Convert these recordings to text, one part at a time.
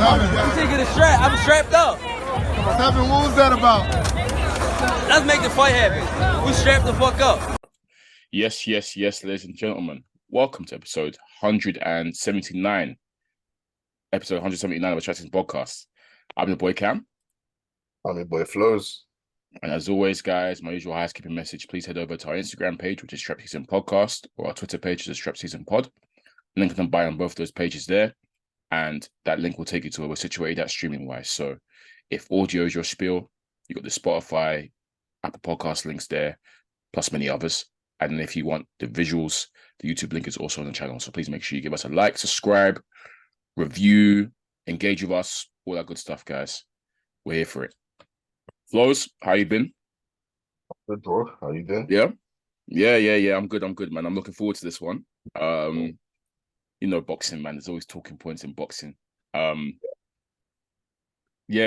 I'm taking the strap. I'm strapped up. What's happening? What was that about? Let's make the fight happen. We strapped the fuck up. Yes, ladies and gentlemen. Welcome to episode 179. Episode 179 of the SZN Podcast. I'm your boy Kam. I'm your boy Flowz. And as always, guys, my usual housekeeping message, please head over to our Instagram page, which is SZN Podcast, or our Twitter page, which is SZN Pod. Link can buy on both those pages there. And that link will take you to where we're situated at streaming-wise. So if audio is your spiel, you got the Spotify, Apple Podcast links there, plus many others. And if you want the visuals, the YouTube link is also on the channel. So please make sure you give us a like, subscribe, review, engage with us, all that good stuff, guys. We're here for it. Flowz, how you been? Good, bro. How you been? Yeah. I'm good, man. I'm looking forward to this one. You know, boxing, man. There's always talking points in boxing. Yeah,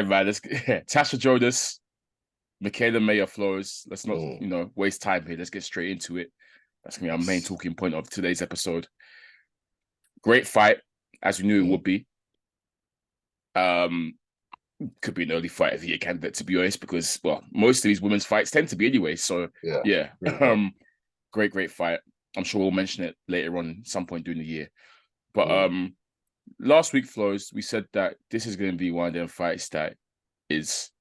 man. Tasha Jonas, Michaela Mayer Flowz. Let's not, waste time here. Let's get straight into it. That's gonna be our main talking point of today's episode. Great fight, as we knew it would be. Could be an early fight of the year candidate, to be honest, because most of these women's fights tend to be anyway. So yeah. Great fight. I'm sure we'll mention it later on at some point during the year. But last week, Flowz, we said that this is going to be one of them fights that is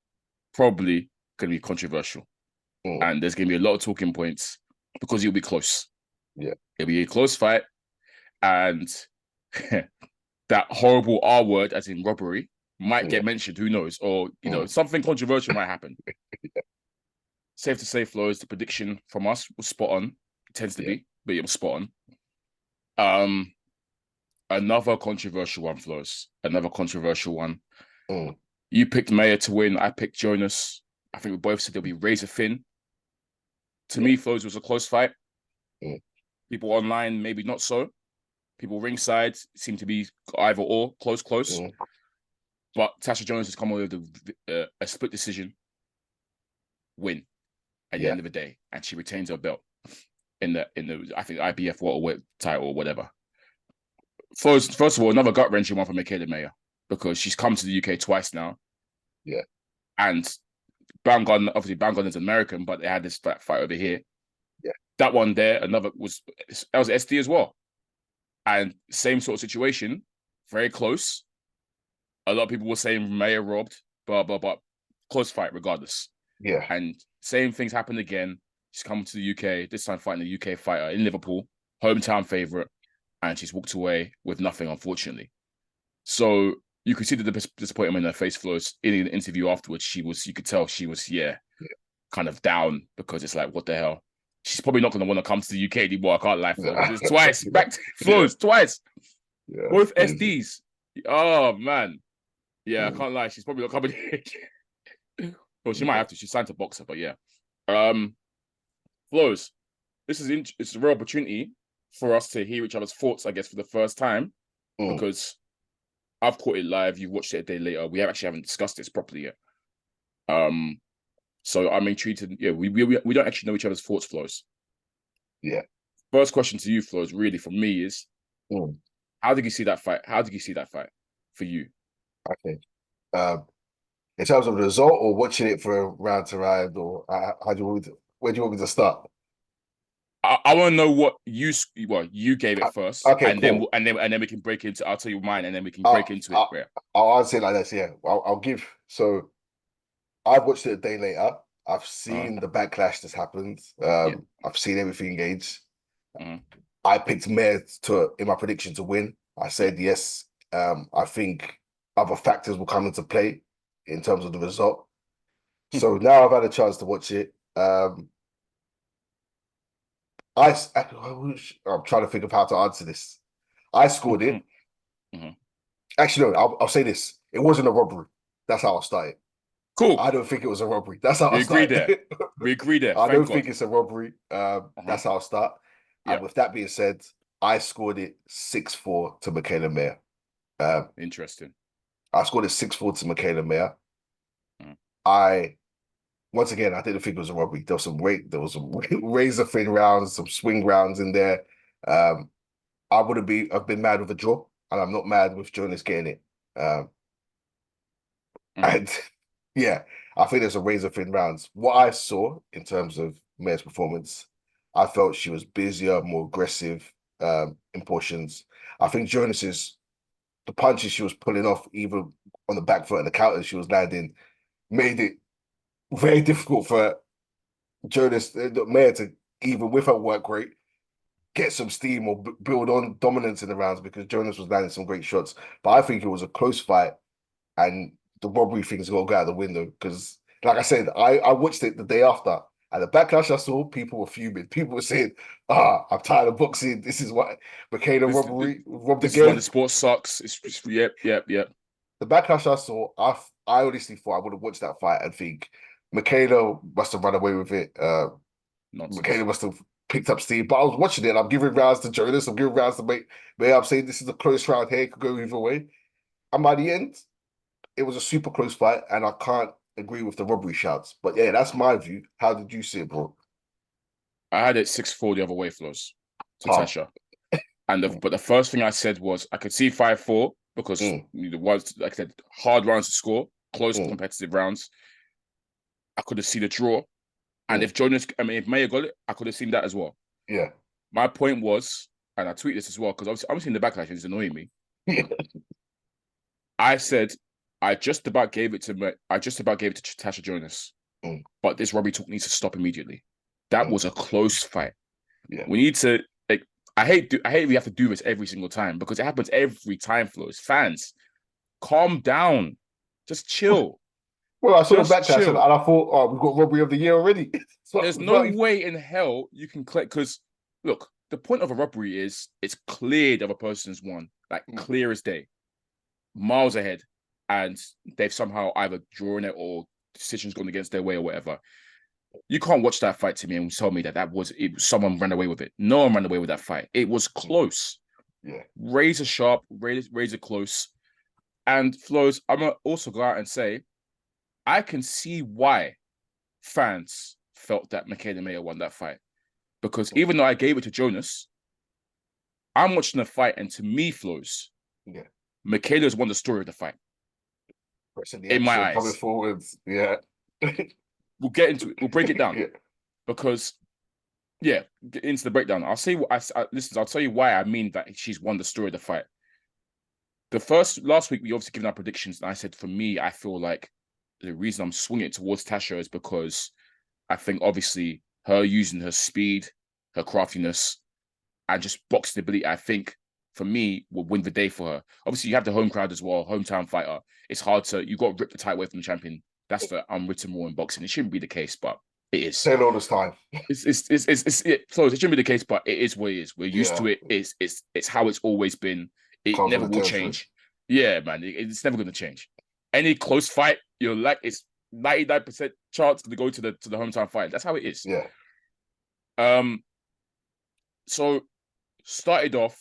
probably going to be controversial. And there's going to be a lot of talking points because it'll be close. Yeah. It'll be a close fight. And that horrible R word, as in robbery, might get mentioned. Who knows? Or, something controversial might happen. Safe to say, Flowz, the prediction from us was spot on. It tends to be, but it was spot on. Another controversial one, Flowz. Another controversial one. You picked Mayer to win. I picked Jonas. I think we both said there'll be razor thin. To me, Flowz was a close fight. People online, maybe not so. People ringside seem to be either or, close. But Tasha Jonas has come away with a split decision win at the end of the day, and she retains her belt in the I think IBF welterweight title or whatever. First of all, another gut-wrenching one for Michaela Mayer because she's come to the UK twice now. Yeah. And Baumgartner is American, but they had this fight over here. Yeah. That one there, that was SD as well. And same sort of situation, very close. A lot of people were saying Mayer robbed, but close fight regardless. Yeah. And same things happened again. She's come to the UK, this time fighting a UK fighter in Liverpool, hometown favourite. And she's walked away with nothing, unfortunately. So you could see the disappointment in her face, Flowz. In an interview afterwards, you could tell she was, kind of down because it's like, what the hell? She's probably not going to want to come to the UK anymore. I can't lie, Flowz. It's twice. Back to Flowz, twice. Yeah. Both SDs. Oh, man. Yeah, I can't lie. She's probably not coming. Well, she might have to. She's signed to boxer, but yeah. Flowz, it's a real opportunity for us to hear each other's thoughts, I guess, for the first time, because I've caught it live. You've watched it a day later. We haven't discussed this properly yet. So I'm intrigued. We don't actually know each other's thoughts, Flowz. Yeah. First question to you, Flowz, really from me is, how did you see that fight? How did you see that fight for you? Okay. In terms of the result, or watching it for round to round, or where do you want me to start? I want to know what you gave it first. Okay, and cool. then we can break into. I'll tell you mine, and then we can break into it. I'll answer it like this. Yeah, I'll give. So, I've watched it a day later. I've seen the backlash that's happened. I've seen everything engaged. I picked Mayer in my prediction to win. I said yes. I think other factors will come into play in terms of the result. So now I've had a chance to watch it. I'm trying to think of how to answer this. I scored it. Actually, no, I'll say this. It wasn't a robbery. That's how I started. Cool. I don't think it was a robbery. That's how I agree started. there. We agree there. I don't think it's a robbery. That's how I start. And with that being said, I scored it 6-4 to Michaela Mayer. Interesting. I scored it 6-4 to Michaela Mayer. Once again, I didn't think it was a robbery. There was some razor thin rounds, some swing rounds in there. I've been mad with a draw, and I'm not mad with Jonas getting it. And yeah, I think there's a razor thin rounds. What I saw in terms of Maya's performance, I felt she was busier, more aggressive in portions. I think the punches she was pulling off, even on the back foot and the counters she was landing, made it very difficult for Jonas Maya to, even with her work rate, get some steam or build on dominance in the rounds, because Jonas was landing some great shots. But I think it was a close fight, and the robbery thing's got to go out the window, because, like I said, I watched it the day after, and the backlash I saw, people were fuming. People were saying, I'm tired of boxing. This is what Michaela robbery robbed this again. Is why the sport sucks. It's yep. The backlash I saw, I honestly thought I would have watched that fight and think Michaela must have run away with it. Michaela must have picked up steam. But I was watching it, and I'm giving rounds to Jonas, I'm giving rounds to May. I'm saying this is a close round here, it could go either way. And by the end, it was a super close fight, and I can't agree with the robbery shouts. But yeah, that's my view. How did you see it, bro? I had it 6-4 the other way, Flowz, to Tasha. But the first thing I said was I could see 5-4 because the ones, like I said, hard rounds to score, close competitive rounds. I could have seen the draw. And if Maya got it, I could have seen that as well. Yeah. My point was, and I tweet this as well, because obviously I'm seeing the backlash, it's annoying me. I said I just about gave it to Tasha Jonas, but this robbery talk needs to stop immediately. That was a close fight. Yeah. We need to, like, I hate we have to do this every single time, because it happens every time, Flowz. Fans, calm down. Just chill. Well, I saw the backlash and I thought, we've got robbery of the year already. There's no way in hell you can click, because look, the point of a robbery is it's clear the other person's won, like clear as day, miles ahead, and they've somehow either drawn it or decisions gone against their way or whatever. You can't watch that fight to me and tell me that someone ran away with it. No one ran away with that fight. It was close. Yeah. Razor sharp, razor close. And Flowz, I'm gonna also go out and say, I can see why fans felt that Michaela Mayer won that fight. Because even though I gave it to Jonas, I'm watching the fight, and to me, Flowz, Michaela's won the story of the fight. In my eyes. Coming forwards, yeah. We'll get into it. We'll break it down. Because, get into the breakdown. I'll say I'll tell you why I mean that she's won the story of the fight. Last week, we obviously given our predictions, and I said, for me, I feel like the reason I'm swinging it towards Tasha is because I think, obviously, her using her speed, her craftiness, and just boxing ability, I think, for me, will win the day for her. Obviously, you have the home crowd as well, hometown fighter. It's hard you got to rip the title away from the champion. That's the unwritten rule in boxing. It shouldn't be the case, but it is. Say all this time. It shouldn't be the case, but it is what it is. We're used to it. It's how it's always been. It never will change. Yeah, man. It's never going to change. Any close fight, you're like, it's 99% chance to go to the hometown fight. That's how it is. Yeah. So started off,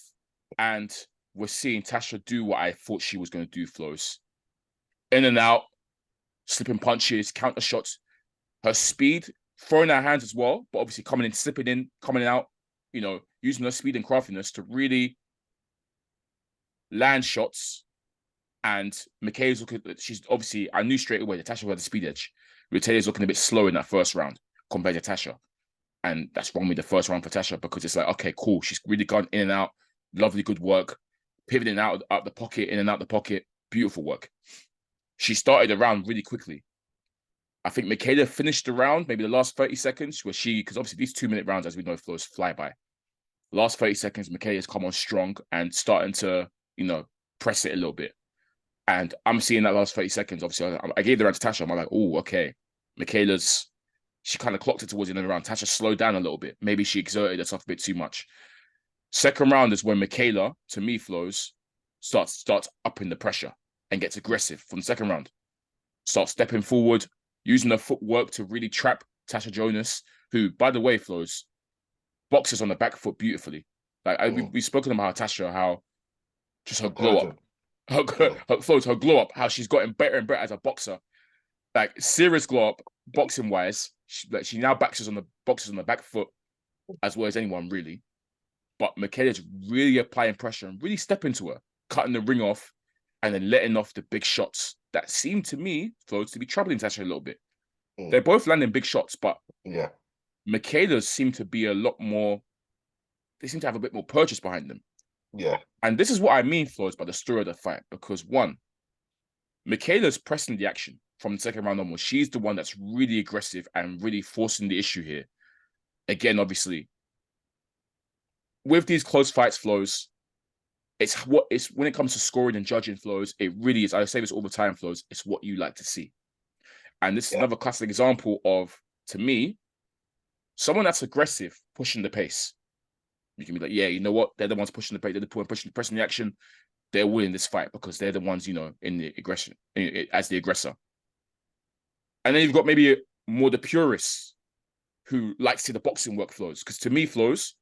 and we're seeing Tasha do what I thought she was going to do, Flowz. In and out, slipping punches, counter shots. Her speed, throwing her hands as well, but obviously coming in, slipping in, coming out, using her speed and craftiness to really land shots. And Michaela's she's obviously, I knew straight away that Tasha had the speed edge. Michaela's looking a bit slow in that first round compared to Tasha. And that's wrong with the first round for Tasha, because it's like, okay, cool. She's really gone in and out. Lovely, good work. Pivoting out the pocket, in and out the pocket. Beautiful work. She started the round really quickly. I think Michaela finished the round, maybe the last 30 seconds, where because obviously these 2-minute rounds, as we know, Flowz, fly by. Last 30 seconds, Michaela's come on strong and starting to, press it a little bit. And I'm seeing that last 30 seconds. Obviously, I gave the round to Tasha. I'm like, oh, okay. She kind of clocked it towards the end of the round. Tasha slowed down a little bit. Maybe she exerted herself a bit too much. Second round is when Michaela, to me, Flowz, starts upping the pressure and gets aggressive from the second round. Starts stepping forward, using her footwork to really trap Tasha Jonas, who, by the way, Flowz, boxes on the back foot beautifully. Like we've spoken about how just her glow up. Her glow up, how she's gotten better and better as a boxer. Like serious glow up, boxing wise. She now boxes on the back foot as well as anyone really. But Michaela's really applying pressure and really stepping to her, cutting the ring off, and then letting off the big shots that seem to me, Flowz, to be troubling Tasha a little bit. Mm. They're both landing big shots, but Yeah, Michaela's seem to be a lot more. They seem to have a bit more purchase behind them. yeah, And this is what I mean, Flowz, by the story of the fight. Because one, Michaela's pressing the action from the second round onwards. She's the one that's really aggressive and really forcing the issue here. Again, obviously, with these close fights, Flowz, it's when it comes to scoring and judging, Flowz, it really is. I say this all the time, Flowz, it's what you like to see. And this is another classic example of, to me, someone that's aggressive pushing the pace. You can be like, yeah, you know what? They're the ones pushing the pace. They're the one pressing the action. They're winning this fight because they're the ones, you know, in the aggression as the aggressor. And then you've got maybe more the purists who like to see the boxing work, Flowz. Because to me, Flowz,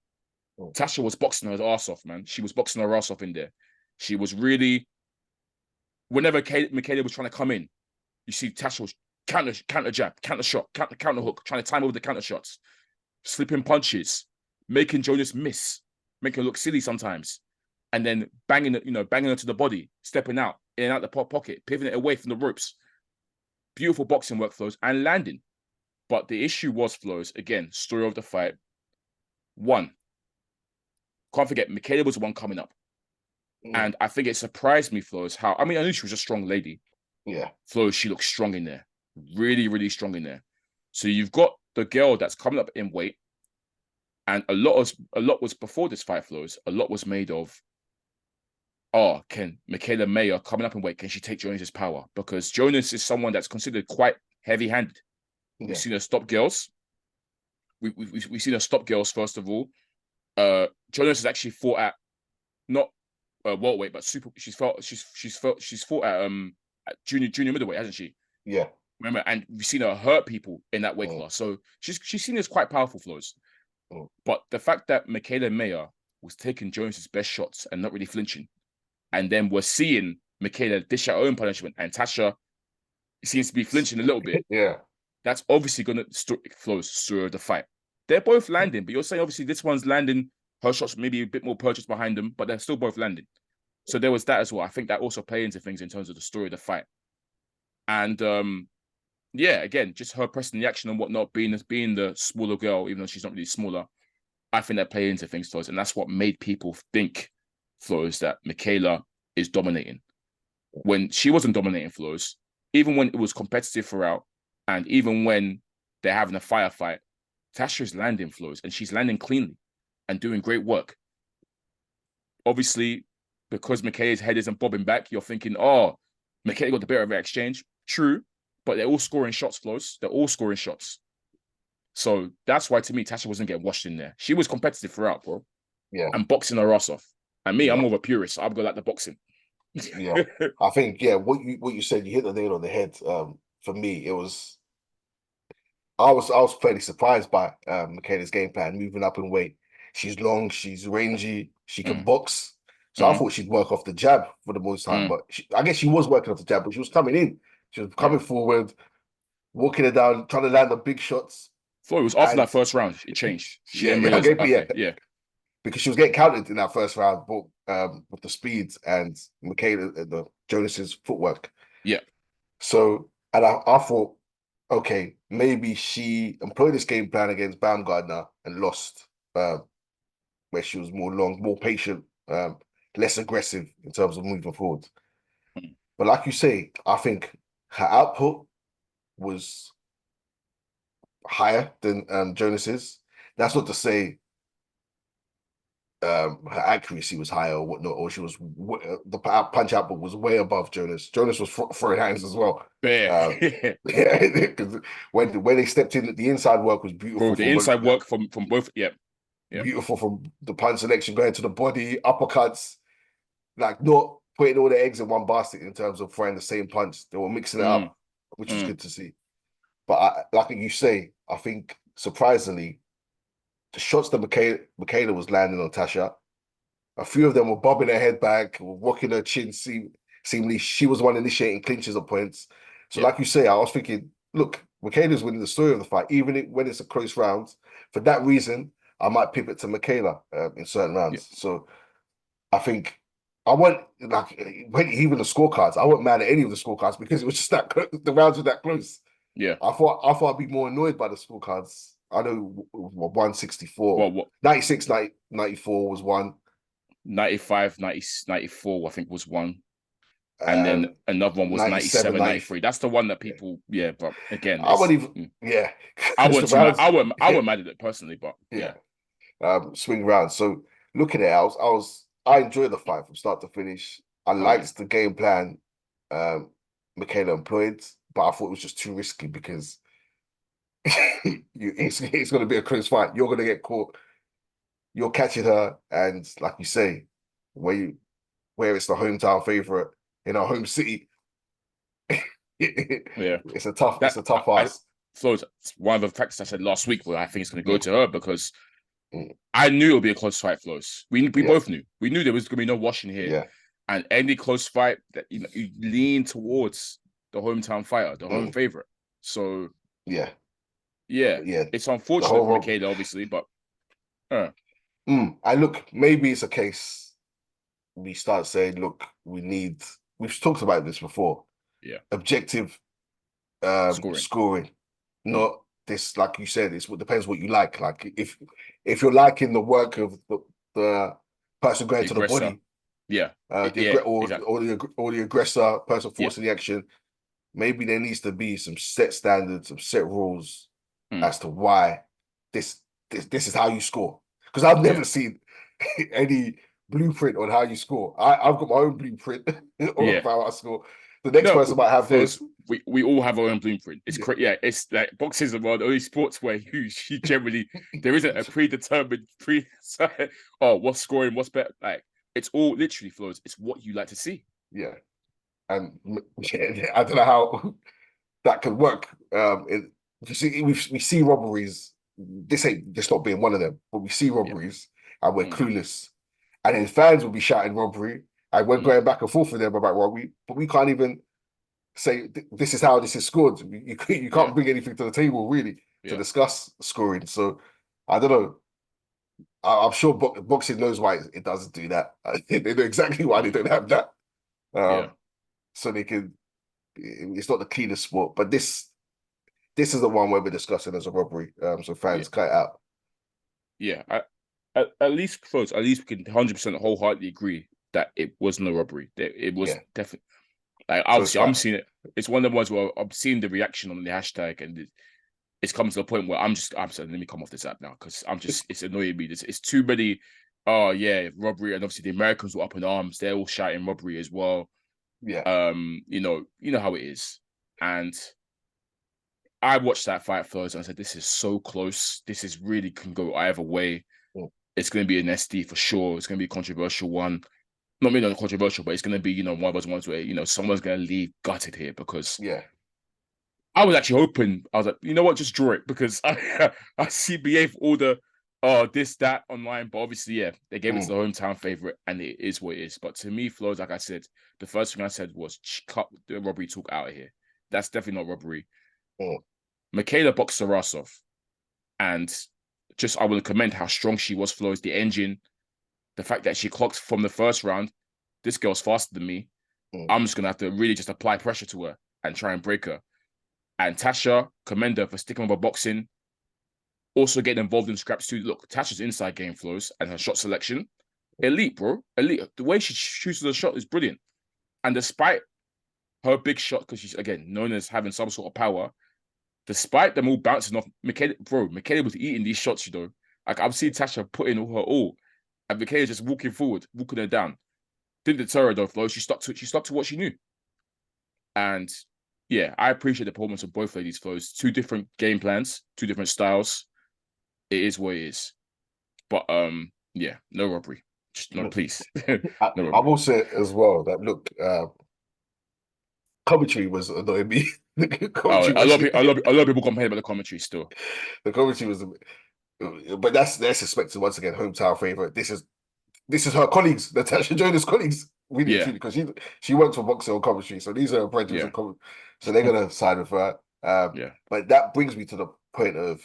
Tasha was boxing her ass off, man. She was boxing her ass off in there. She was really, whenever Michaela was trying to come in, you see Tasha was counter jab, counter shot, counter hook, trying to time over the counter shots, slipping punches, making Jonas miss, making her look silly sometimes, and then banging her to the body, stepping out, in and out the pocket, pivoting it away from the ropes. Beautiful boxing work, Flowz, and landing. But the issue was, Flowz, again, story of the fight. One, can't forget, Michaela was the one coming up. And I think it surprised me, Flowz, how, I mean, I knew she was a strong lady. Yeah. Flowz, she looks strong in there. Really, really strong in there. So you've got the girl that's coming up in weight. And a lot was before this fight, Flowz. A lot was made of, can Michaela Mayer coming up in weight, can she take Jonas's power? Because Jonas is someone that's considered quite heavy-handed. Yeah. We've seen her stop girls. We've seen her stop girls, first of all. Jonas has actually fought at not welterweight, but she's fought at junior middleweight, hasn't she? Yeah. Remember, and we've seen her hurt people in that weight class. So she's seen as quite powerful, Flowz. But the fact that Michaela Mayer was taking Jonas's best shots and not really flinching, and then we're seeing Michaela dish out her own punishment, and Tasha seems to be flinching a little bit. Yeah. That's obviously going to Flowz stir the fight. They're both landing, but you're saying obviously this one's landing, her shots maybe a bit more purchase behind them, but they're still both landing. So there was that as well. I think that also played into things in terms of the story of the fight. And again, just her pressing the action and whatnot, being the smaller girl, even though she's not really smaller, I think that played into things, Flowz. And that's what made people think, Flowz, that Michaela is dominating. When she wasn't dominating, Flowz, even when it was competitive throughout, and even when they're having a firefight, Tasha's landing, Flowz, and she's landing cleanly and doing great work. Obviously, because Michaela's head isn't bobbing back, you're thinking, Michaela got the better of the exchange. True, but they're all scoring shots, Flowz. They're all scoring shots. So that's why, to me, Tasha wasn't getting washed in there. She was competitive throughout, bro. Yeah. And boxing her ass off. And me, I'm more of a purist. So I've got like the boxing. Yeah. I think, what you said, you hit the nail on the head. For me, it was, I was fairly surprised by Michaela's game plan, moving up in weight. She's long, she's rangy, she can box. So I thought she'd work off the jab for the most time, but I guess she was working off the jab, but she was coming in. She was coming forward, walking it down, trying to land the big shots. It was after that first round, it changed. Because she was getting counted in that first round, but with the speed and Jonas's footwork. Yeah. So, and I thought, okay, maybe she employed this game plan against Baumgardner and lost, where she was more patient, less aggressive in terms of moving forward. But like you say, I think her output was higher than Jonas's. That's not to say her accuracy was higher or whatnot, or she was the punch output was way above Jonas. Jonas was throwing hands as well. Because when they stepped in, the inside work was beautiful. Bro, the inside work from both, beautiful from the punch selection, going to the body, uppercuts, like not putting all the eggs in one basket in terms of throwing the same punch. They were mixing it up, which was good to see. But like you say, I think surprisingly, the shots that Michaela was landing on Tasha, a few of them were bobbing her head back, were rocking her chin. Seemingly, she was the one initiating clinches at points. So, like you say, I was thinking, look, Michaela's winning the story of the fight, even when it's a close round. For that reason, I might pivot to Michaela in certain rounds. So, I think I want like even the scorecards. I wasn't mad at any of the scorecards because it was just that the rounds were that close. Yeah. I thought I'd be more annoyed by the scorecards. I know 164, What 96, 90, 94 was one. 95, 90, 94, I think was one. And then another one was 97, 97, 93. That's the one that yeah. people, yeah, but again, I wouldn't even, yeah. I The wasn't too mad. rounds, I wasn't mad at it personally, but yeah. yeah. Swing rounds. So looking at it, I enjoyed the fight from start to finish. I liked the game plan Michaela employed, but I thought it was just too risky because it's going to be a close fight. You're going to get caught. You're catching her, and like you say, where it's the hometown favorite in our home city, it's a tough ask. Flowz, one of the facts I said last week where I think it's going to go to her because I knew it would be a close fight, Flowz. We both knew. We knew there was going to be no washing here. Yeah. And any close fight that you lean towards the hometown fighter, the home favorite. So yeah, it's unfortunate for Michaela, obviously, but and look, maybe it's a case we start saying, look, we've talked about this before. Yeah. Objective scoring. Not this, like you said, it depends what you like. Like if you're liking the work of the person going to the body, or the aggressor, person forcing the action, maybe there needs to be some set standards, some set rules as to why this is how you score. Because I've never seen any blueprint on how you score. I've got my own blueprint on how I score. The next person might have theirs. We all have our own blueprint. It's it's like boxing is one of the only sports where you generally there isn't a predetermined what's scoring, what's better. Like it's all literally Flowz. It's what you like to see. Yeah, and I don't know how that could work. You see, we see robberies. This ain't just not being one of them, but we see robberies and we're clueless, and then fans will be shouting robbery, and we're going back and forth with them about robbery, but we can't even say this is how this is scored. You can't bring anything to the table really to discuss scoring. So I don't know. I'm sure boxing knows why it doesn't do that. They know exactly why they don't have that. So they can. It's not the cleanest sport, but this is the one where we're discussing as a robbery. So fans cut it out. Yeah, at least Flowz. At least we can 100% wholeheartedly agree that it wasn't a robbery. It was definitely. Like obviously, I'm seeing it. It's one of the ones where I'm seeing the reaction on the hashtag, and it's come to the point where I'm saying, let me come off this app now because it's annoying me. It's too many. Oh yeah, robbery, and obviously the Americans were up in arms. They're all shouting robbery as well. Yeah. You know how it is, and I watched that fight first and I said, this is so close. This is really can go either way. It's going to be an SD for sure. It's going to be a controversial one. Not really controversial, but it's going to be, one of those ones where, someone's going to leave gutted here because I was actually hoping, I was like, you know what, just draw it because I see BA for all the, this, that online, but obviously, they gave it to the hometown favorite and it is what it is. But to me, Flowz, like I said, the first thing I said was cut the robbery talk out of here. That's definitely not robbery. Michaela boxed her ass off. And I want to commend how strong she was, Flowz, the engine, the fact that she clocked from the first round. This girl's faster than me. I'm just going to have to really just apply pressure to her and try and break her. And Tasha, commend her for sticking with her boxing. Also getting involved in scraps too. Look, Tasha's inside game, Flowz, and her shot selection. Elite, bro. Elite. The way she shoots the shot is brilliant. And despite her big shot, because she's, again, known as having some sort of power, despite them all bouncing off, Michaela was eating these shots, Like, I've seen Tasha put in her all, and Michaela just walking forward, walking her down. Didn't deter her, though, Flowz. She stuck to what she knew. And, I appreciate the performance of both ladies, Flowz. 2 different game plans, 2 different styles. It is what it is. But, no robbery. Just, no, please. No robbery. I will say as well that, look, commentary was annoying me. A lot of people complain about the commentary still. The commentary was, but they're suspected once again hometown favorite. This is her colleagues, Natasha Jonas' colleagues, really, because she works for boxing on commentary, so these are her brethren, so they're gonna side with her. But that brings me to the point of,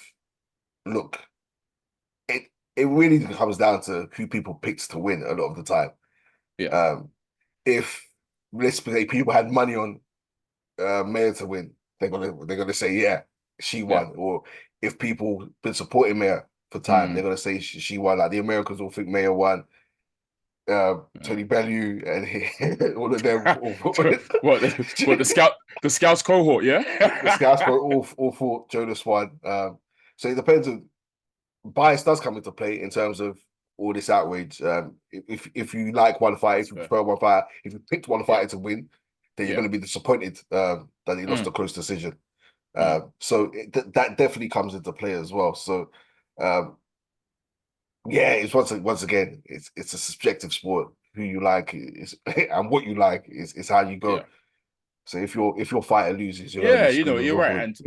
look, it really comes down to who people picked to win a lot of the time. Yeah. If let's say people had money on Maya to win, they're gonna say yeah, she won. Or if people been supporting Maya for time, they're gonna say she won. Like the Americans will think Maya won. Tony Bellew and all of them. what the scouts cohort, yeah. The scouts all thought Jonas won. So it depends on bias does come into play in terms of all this outrage. If you like one fight, if you prefer one fight, if you picked one fighter to win, then you're going to be disappointed that he lost a close decision. So that definitely comes into play as well. So yeah, it's once again, it's a subjective sport. Who you like is and what you like is how you go. Yeah. So if your fighter loses, you're right, and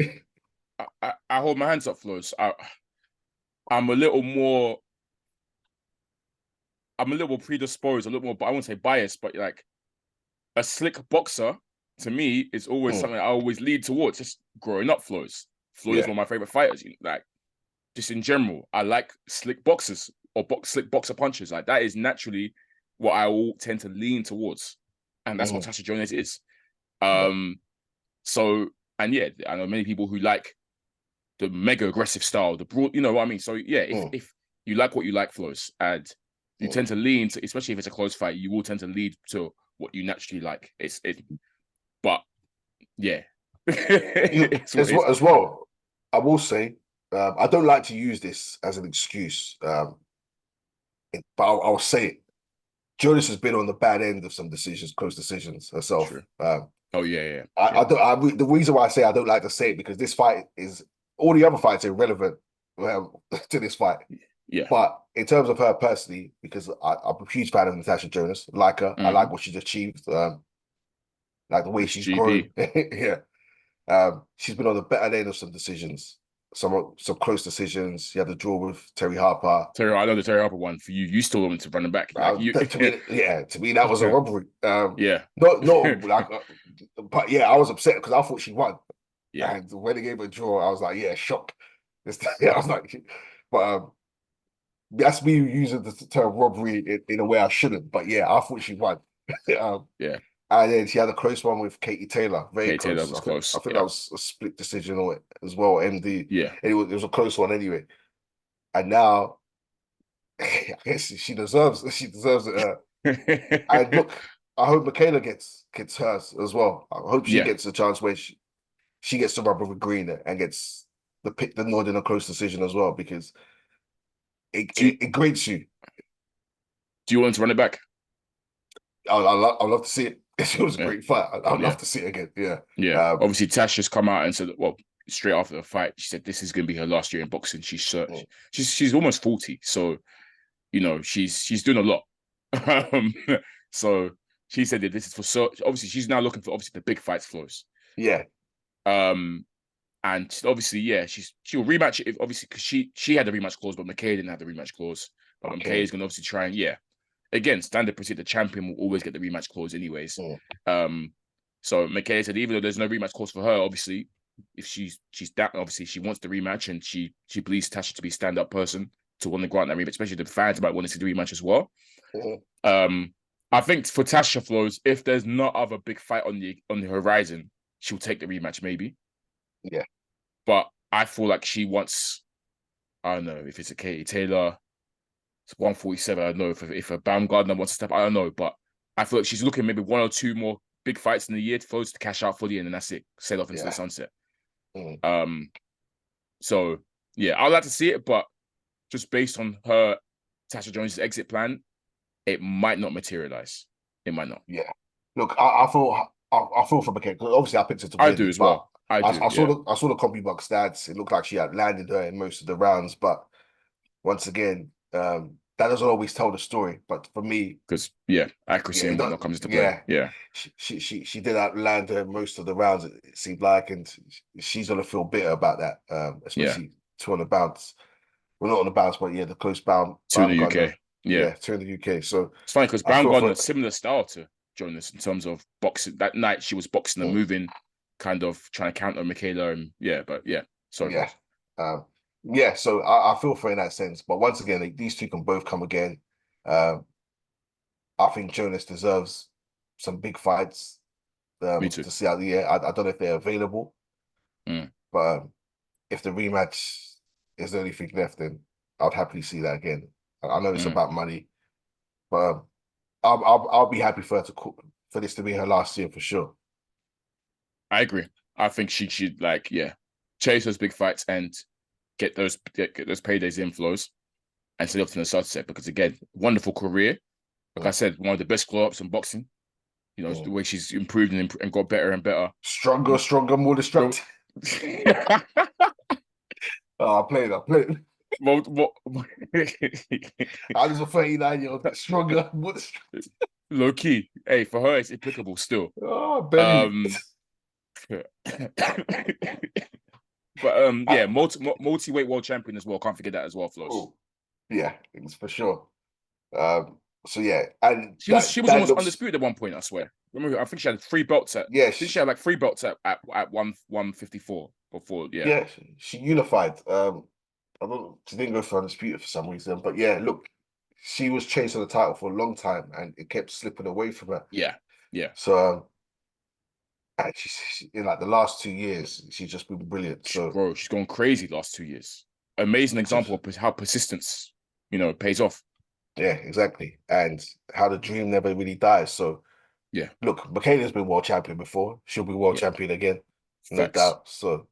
I hold my hands up, Flowz. I'm a little more predisposed, a little more, but I won't say biased, but like a slick boxer to me is always something I always lead towards. Just growing up, Flowz is one of my favorite fighters. Like just in general, I like slick boxers or slick boxer punches. Like that is naturally what I will tend to lean towards, and that's what Tasha Jonas is. So, and yeah, I know many people who like the mega aggressive style, the broad, you know what I mean? So yeah, if you like what you like, Flowz, and you tend to lean to, especially if it's a close fight, you will tend to lead to what you naturally like. But yeah. as well, I will say, I don't like to use this as an excuse, but I'll say it. Jonas has been on the bad end of some close decisions herself. Oh yeah. The reason why I say I don't like to say it because this fight is all the other fights are irrelevant to this fight. Yeah. But in terms of her personally, because I'm a huge fan of Natasha Jonas, like her, I like what she's achieved, like the way she's grown. She's been on the better end of some decisions, some close decisions. She had a draw with Terry Harper. I know the Terry Harper one for you. You still want to run it back. To me, that was a robbery. No, like, but yeah, I was upset because I thought she won. Yeah, and when they gave her a draw, I was like, yeah, shock. I was like, but that's me using the term robbery in a way I shouldn't. But yeah, I thought she won. And then she had a close one with Katie Taylor. Very close. Taylor was close. I think that was a split decision or as well, MD. Yeah. It was a close one anyway. And now I guess she deserves it. And look, I hope Michaela gets hers as well. I hope she gets a chance where she gets to rubber with Green and gets the nod in a close decision as well, because it grates you. Do you want to run it back? I'd love to see it. It was a great fight. I'd love to see it again. Yeah. Obviously, Tash just come out and said, well, straight after the fight, she said this is going to be her last year in boxing. She's almost 40, so you know she's doing a lot. So she said that this is for obviously she's now looking for the big fights, Flowz. Yeah. And obviously, she'll rematch it if obviously because she had the rematch clause, but McKay didn't have the rematch clause. But McKay is going to obviously try and again, standard procedure, the champion will always get the rematch clause anyways. So McKay said even though there's no rematch clause for her, obviously, if she's down, obviously she wants the rematch and she believes Tasha to be a stand-up person to want to grant that rematch, especially the fans might want to see the rematch as well. I think for Tasha Flowz, if there's no other big fight on the horizon, she'll take the rematch maybe. Yeah. But I feel like she wants, I don't know, if it's a Katie Taylor, it's 147. I don't know if a Baumgardner wants to step. I don't know, but I feel like she's looking maybe one or two more big fights in the year for us to cash out fully, and then that's it. Sail off into the sunset. So yeah, I'd like to see it, but just based on her Tasha Jones' exit plan, it might not materialize. It might not. Yeah. Look, I feel for McKay because obviously I picked her to win. I do as well. I saw the CompuBox stats. It looked like she had landed her in most of the rounds, but once again, that doesn't always tell the story. But for me, because accuracy and whatnot comes into play. She did outland her most of the rounds. It seemed like, and she's gonna feel bitter about that, especially two on the bounce. Well, not on the bounce, but the close bound. Two in the UK. Two in the UK. So it's funny because Baumgardner similar style to Jonas in terms of boxing. That night she was boxing and moving, kind of trying to counter Michaela and sorry. So I feel for her in that sense. But once again, these two can both come again. I think Jonas deserves some big fights Me too. to see out the year. I don't know if they're available, Mm, but if the rematch is the only thing left, then I'd happily see that again. I know it's mm. about money, but I'll be happy for her for this to be her last year for sure. I agree. I think she should chase those big fights and get those paydays inflows and stay up to the sunset because again, wonderful career. Like I Mm. said, one of the best glow ups in boxing. You know, the way she's improved and got better and better. Stronger, more destructive. Oh, I played. I was a 39-year-old, stronger, more destructive. Low key. Hey, for her, it's applicable still. Oh, Benny. But yeah, multi-weight world champion as well. Can't forget that as well, Flowz. Oh, yeah, it's for sure. So yeah, and She was almost looks, undisputed at one point, I swear. Remember, I think she had 3 belts at she had like 3 belts at 154 before, yeah. Yeah, she unified. She didn't go for undisputed for some reason, but yeah, look, she was chasing the title for a long time and it kept slipping away from her. Yeah. So and she in like the last 2 years, she's just been brilliant. So Bro, she's gone crazy last 2 years. Amazing example of how persistence, pays off. Yeah, exactly. And how the dream never really dies. So yeah, look, Michaela's been world champion before. She'll be world champion again, no doubt. So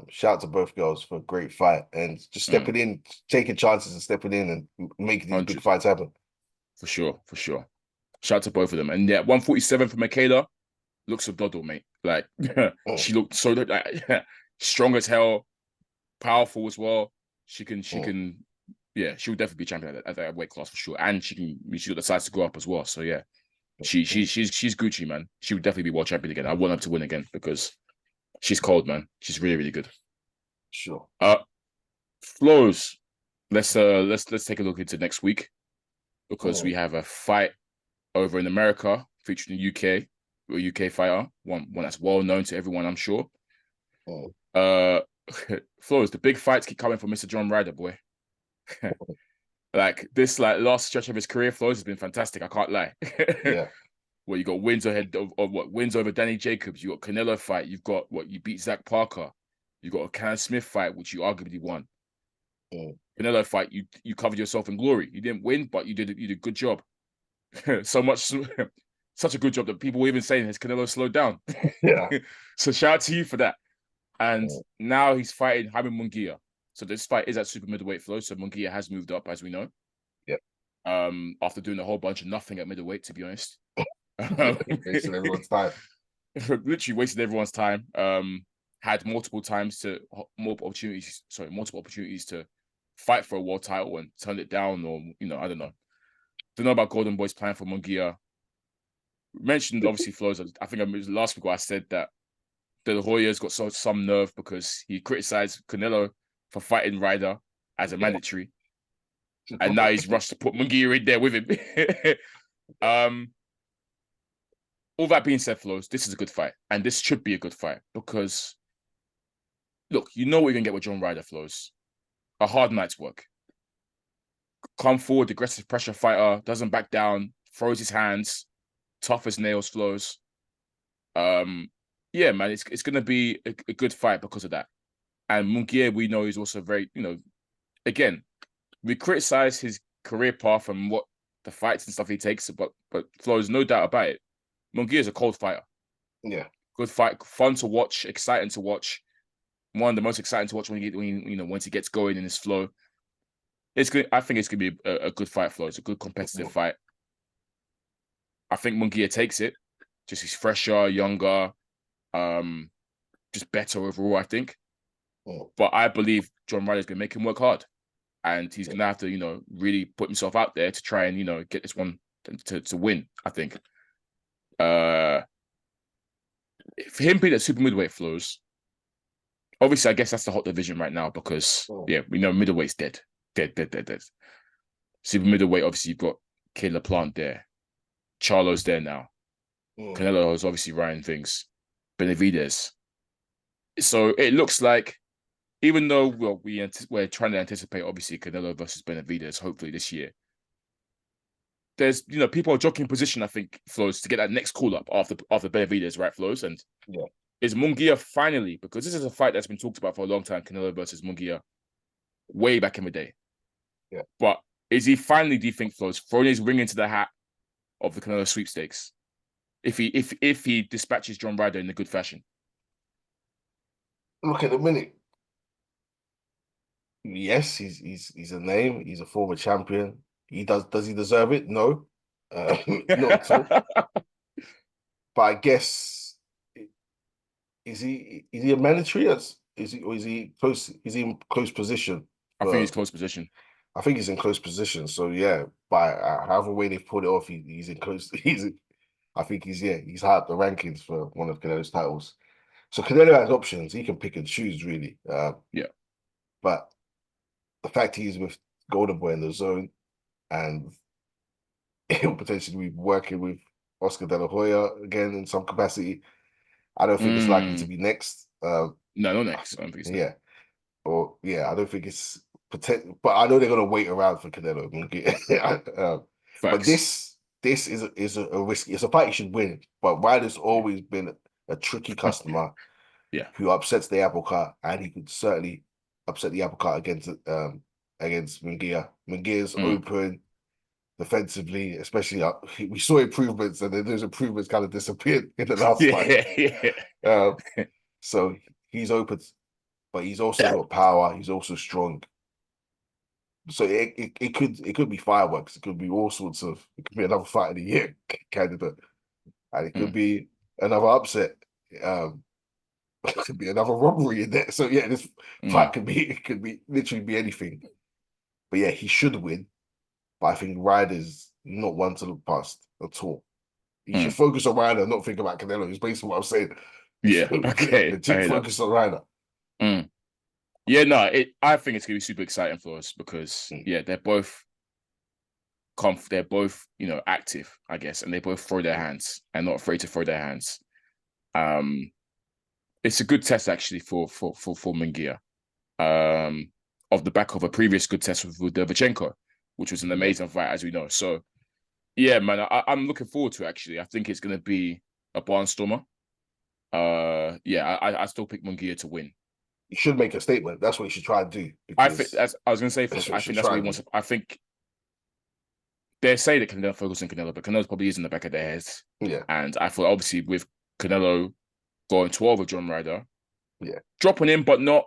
shout out to both girls for a great fight and just stepping in, taking chances and stepping in and making these big fights happen. For sure. Shout out to both of them. And yeah, 147 for Michaela looks a doddle, mate. Like she looked so strong as hell, powerful as well. She can yeah, she'll definitely be champion at that weight class for sure. And she got the size to go up as well. So yeah. She's Gucci, man. She would definitely be world champion again. I want her to win again because she's cold, man. She's really, really good. Sure. Flowz. Let's take a look into next week because we have a fight over in America featuring a UK fighter, one that's well known to everyone, I'm sure. Flowz, the big fights keep coming from Mr. John Ryder, boy. Like this, last stretch of his career, Flowz has been fantastic. I can't lie. Yeah. Well, you got wins wins over Danny Jacobs. You got Canelo fight. You've got you beat Zach Parker. You got a Cam Smith fight, which you arguably won. Canelo fight, you covered yourself in glory. You didn't win, but you did a good job. Such a good job that people were even saying has Canelo slowed down. Yeah. So shout out to you for that. And now he's fighting Jaime Munguia. So this fight is at super middleweight flow. So Munguia has moved up, as we know. Yep. After doing a whole bunch of nothing at middleweight, to be honest. Wasting everyone's time. Literally wasted everyone's time. Had multiple opportunities to fight for a world title and turned it down, or I don't know. Don't know about Golden Boy's plan for Munguia. Mentioned obviously Flowz. I think last week I said that De La Hoya's got some nerve because he criticized Canelo for fighting Ryder as a mandatory, and now he's rushed to put Munguia in there with him. All that being said, Flowz, this is a good fight, and this should be a good fight because, look, you know what you're gonna get with John Ryder, Flowz. A hard night's work. Come forward, aggressive pressure fighter, doesn't back down, throws his hands, tough as nails, Flowz. Yeah, man, it's gonna be a good fight because of that. And Munguia, we know, is also very, again, we criticize his career path and what the fights and stuff he takes, but Flowz, no doubt about it. Munguia is a cold fighter. Yeah. Good fight, fun to watch, exciting to watch. One of the most exciting to watch once he gets going in his flow. It's good. I think it's gonna be a good fight, Flowz. It's a good competitive fight. I think Munguia takes it. Just he's fresher, younger, just better overall, I think. But I believe John Ryder's gonna make him work hard. And he's gonna have to, really put himself out there to try and, get this one to win, I think. For him being at super middleweight, Flowz, obviously I guess that's the hot division right now because we know middleweight's dead. Super middleweight, obviously you've got Caleb Plant there. Charlo's there now. Canelo is obviously riding things. Benavidez. So it looks like, even though we're trying to anticipate obviously Canelo versus Benavidez hopefully this year, there's people are jockeying position. I think Flowz to get that next call up after Benavidez, right, Flowz? And is Munguia finally, because this is a fight that's been talked about for a long time, Canelo versus Munguia, way back in the day. Yeah. But is he finally, do you think, Flowz, throwing his ring into the hat of the Canelo sweepstakes? If he dispatches John Ryder in a good fashion? Look at the minute. Yes, he's a name. He's a former champion. Does he deserve it? No, not at all. But I guess is he a mandatory? Is he close? Is he in close position? I think he's close position. I think he's in close position. So yeah, by however way they put it off, he's in close. I think he's high up the rankings for one of Canelo's titles. So Canelo has options. He can pick and choose, really. But the fact he's with Golden Boy in the zone, and he'll potentially be working with Oscar De La Hoya again in some capacity, I don't think it's likely to be next. No, not next. I don't think it's next. I don't think it's potential. But I know they're going to wait around for Canelo. But this is a risky. It's a fight he should win. But Ryder's always been a tricky customer. Who upsets the apple cart, and he could certainly upset the apple cart against Munguia. Munguia's open defensively, especially we saw improvements, and then those improvements kind of disappeared in the last fight. So he's open, but he's also got power. He's also strong. So it could be fireworks. It could be all sorts of. It could be another fight of the year candidate, and it could be another upset. It could be another robbery in there. So yeah, this fight could be literally be anything. But yeah, he should win. But I think Ryder's not one to look past at all. He should focus on Ryder, not think about Canelo. It's basically what I'm saying. Yeah, okay. Focus on Ryder. Yeah, no, I think it's gonna be super exciting for us because they're both active, I guess, and they both throw their hands and not afraid to throw their hands. It's a good test actually for Munguia. Off the back of a previous good test with Derevchenko, which was an amazing fight, as we know. So, yeah, man, I'm looking forward to it, actually. I think it's going to be a barnstormer. I still pick Munguia to win. He should make a statement. That's what he should try and do. I think I was going to say, I think that's what he wants. I think they say that Canelo focuses on Canelo, but Canelo's probably is in the back of their heads. Yeah. And I thought, obviously, with Canelo going 12 with John Ryder, dropping him, but not.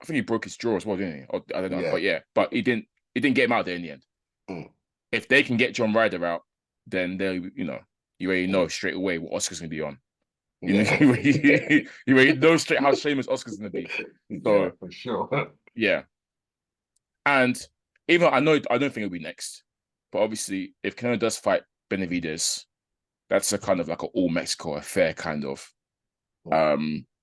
I think he broke his jaw as well, didn't he? Or, I don't know, but he didn't get him out there in the end. If they can get John Ryder out, then they, you already know straight away what Oscar's gonna be on. You already know straight how famous Oscar's gonna be. So for sure. Yeah. And even I don't think it'll be next. But obviously, if Canelo does fight Benavidez, that's a kind of like an all Mexico affair, kind of.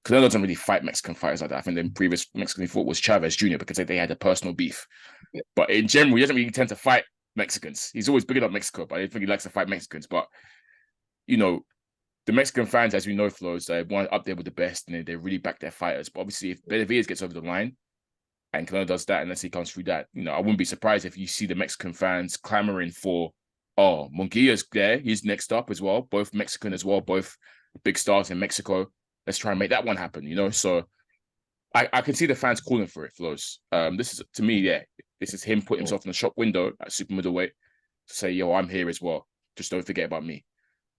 Canelo doesn't really fight Mexican fighters like that. I think the previous Mexican he fought was Chavez Jr. because they had a personal beef. Yeah. But in general, he doesn't really tend to fight Mexicans. He's always big up Mexico, but I don't think he likes to fight Mexicans. But, the Mexican fans, as we know, Flowz, they want up there with the best and they really back their fighters. But obviously, if Benavidez gets over the line and Canelo does that, unless he comes through that, I wouldn't be surprised if you see the Mexican fans clamoring for, Munguia's there. He's next up as well. Both Mexican as well, both big stars in Mexico. Let's try and make that one happen, So I can see the fans calling for it, Flowz. This is, to me, this is him putting himself in the shop window at super middleweight to say, yo, I'm here as well. Just don't forget about me.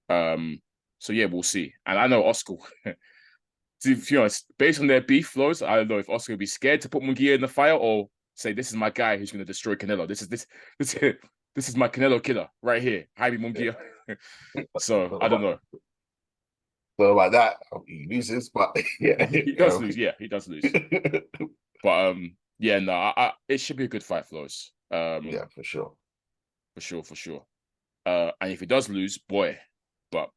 So yeah, we'll see. And I know Oscar, to be honest, based on their beef, Flowz, I don't know if Oscar would be scared to put Munguia in the fire or say, this is my guy who's going to destroy Canelo. This is my Canelo killer right here, Jaime Munguia. So I don't know. So like that, he loses, but he does lose. Yeah, he does lose. But it should be a good fight, Flowz. For sure. And if he does lose, boy, but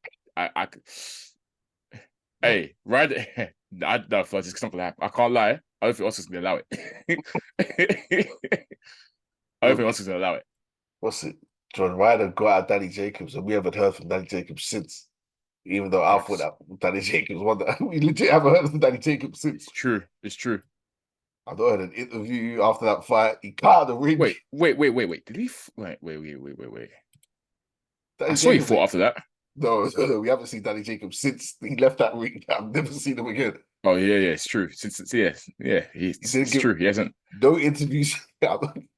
hey, Ryder, no, Flowz, it's not gonna happen. I can't lie. I don't think Oscar's gonna allow it. I don't think Oscar's gonna allow it. What's it? John Ryder got out Danny Jacobs, and we haven't heard from Danny Jacobs since. Even though I thought that Danny Jacobs won that, we legit haven't heard from Danny Jacobs since. It's true. I heard an interview after that fight. He cut the ring. Wait. Did he? Wait. I saw he fought after that. No, we haven't seen Danny Jacobs since he left that ring. I've never seen him again. Oh yeah, it's true. It's true. He hasn't. No interviews. Let me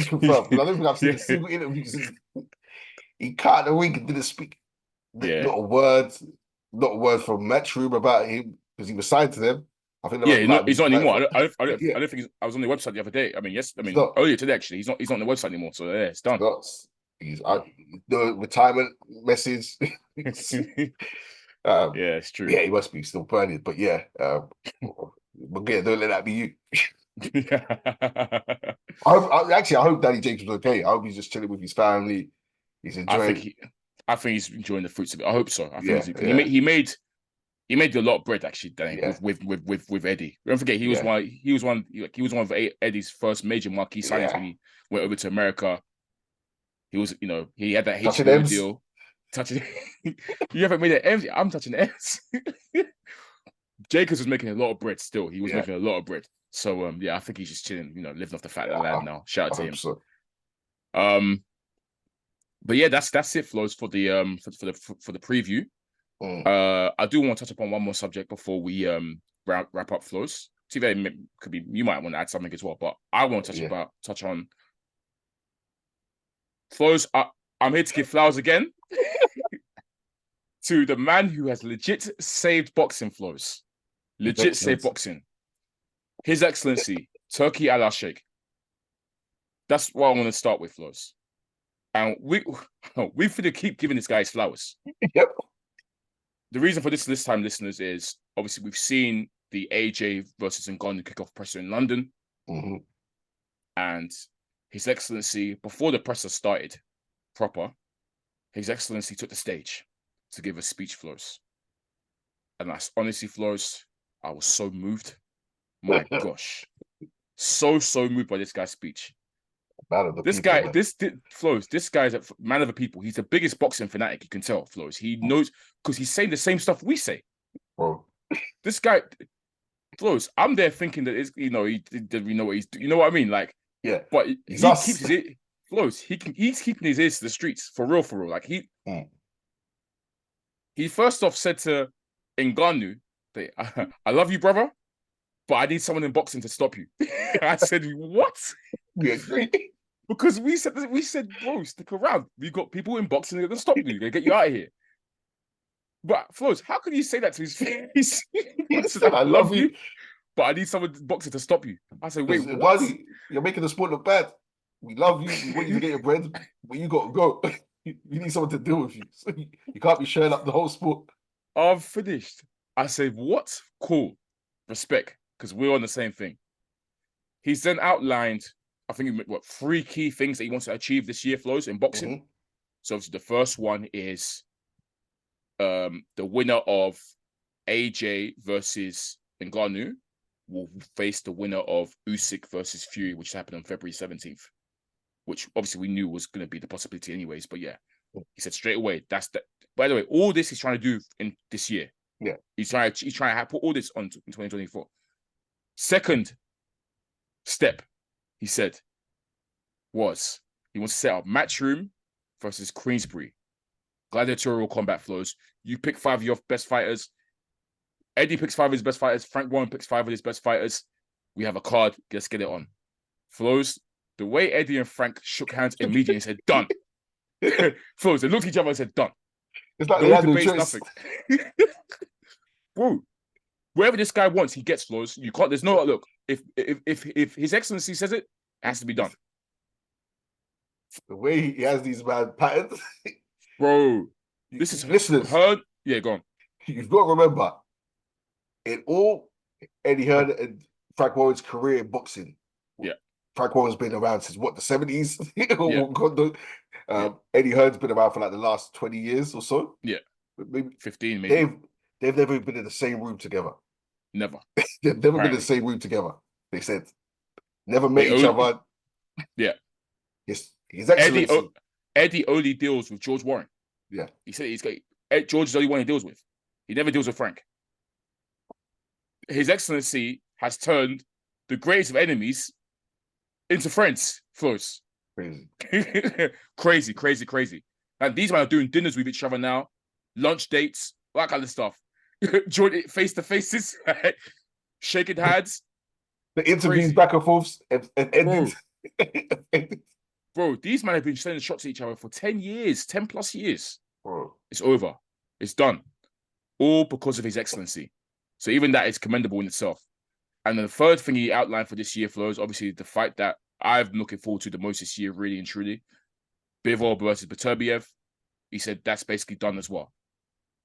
confirm, because I don't think I've seen a single interview since he cut the ring and didn't speak. Yeah. Not a word from Matchroom about him because he was signed to them. I think he's not anymore. I don't think I was on the website the other day. Earlier today actually. He's not on the website anymore. So yeah, it's done. He's the retirement message. It's true. Yeah, he must be still burning. But yeah, but yeah, don't let that be you. I hope Danny Jacobs is okay. I hope he's just chilling with his family. He's enjoying. I think he's enjoying the fruits of it. I hope so. He made a lot of bread actually, Danny, with Eddie. Don't forget he was one of Eddie's first major marquee signings when he went over to America. He was, he had that HBO deal. Touching, you haven't made it empty. I'm touching the ends. Jacobs was making a lot of bread still. He was making a lot of bread. So I think he's just chilling, living off the fat of the land now. Shout out to him. So. But yeah, that's it, Flowz, for the preview. I do want to touch upon one more subject before we wrap up, Flowz. TV could be, you might want to add something as well, but I want to touch on Flowz. I'm here to give flowers again to the man who has legit saved boxing, Flowz. Legit saved boxing. His Excellency, Turki Al-Sheikh. That's what I want to start with, Flowz. And we finna keep giving this guy his flowers. Yep. The reason for this time, listeners, is obviously we've seen the AJ versus Ngannou kickoff presser in London. Mm-hmm. And His Excellency, before the presser started proper, His Excellency took the stage to give a speech, Flowz. And that's honestly, Flowz, I was so moved. My gosh. So moved by this guy's speech. This guy is a man of the people. He's the biggest boxing fanatic, you can tell, Flowz. He knows, because he's saying the same stuff we say. Bro. This guy, Flowz, I'm there thinking that it's, he know what he's doing. You know what I mean? Like, yeah. But he's keeping his ears to the streets, for real. Like, he first off said to Ngannou, I love you, brother, but I need someone in boxing to stop you. I said, what? We agree. Because we said, bro, stick around. We got people in boxing that are gonna stop you. They're gonna get you out of here. But Flowz, how can you say that to his face? He said, I love you, but I need someone in boxing to stop you. I said, wait, what? You're making the sport look bad. We love you. We want you to get your bread, but you got to go. You need someone to deal with you. So you can't be sharing up the whole sport. I'm finished. I said, what? Cool. Respect, because we're on the same thing. He's then outlined, I think, 3 key things that he wants to achieve this year, Flowz, in boxing. Mm-hmm. So obviously the first one is the winner of AJ versus Ngannou will face the winner of Usyk versus Fury, which happened on February 17th, which obviously we knew was going to be the possibility anyways. But yeah, he said straight away, that's that. By the way, all this he's trying to do in this year. Yeah, he's trying to put all this on in 2024. Second step, he said, was he wants to set up Matchroom versus Queensbury. Gladiatorial combat, Flowz. You pick 5 of your best fighters. Eddie picks 5 of his best fighters. Frank Warren picks 5 of his best fighters. We have a card. Let's get it on. Flowz, the way Eddie and Frank shook hands immediately and said, done. Flowz, they looked at each other and said, done. It's like they had no choice. Nothing. Bro, wherever this guy wants, he gets, Flowz. You can't, there's no, look, if His Excellency says it, it has to be done. The way he has these bad patterns. Bro, this is listeners. Heard. Yeah, go on. You've got to remember, in all Eddie Hearn and Frank Warren's career in boxing, Frank Warren's been around since what, the 70s? Eddie Hearn's been around for like the last 20 years or so. Yeah, maybe 15. Maybe they've never been in the same room together. Never. They've never been in the same room together. They said never met each other. Yeah. His Excellency. Eddie only deals with George Warren. Yeah. He said George is the only one he deals with. He never deals with Frank. His Excellency has turned the greatest of enemies into friends, Flowz. Crazy. Crazy. And these men are doing dinners with each other now, lunch dates, all that kind of stuff. Joint face to faces, shaking hands. The interviews Crazy. back and forths and ended. Bro, these men have been sending shots at each other for 10 years, 10 plus years. Bro. It's over. It's done. All because of His Excellency. So even that is commendable in itself. And then the third thing he outlined for this year, Flowz, obviously the fight that I'm looking forward to the most this year, really and truly. Bivol versus Beterbiev. He said that's basically done as well.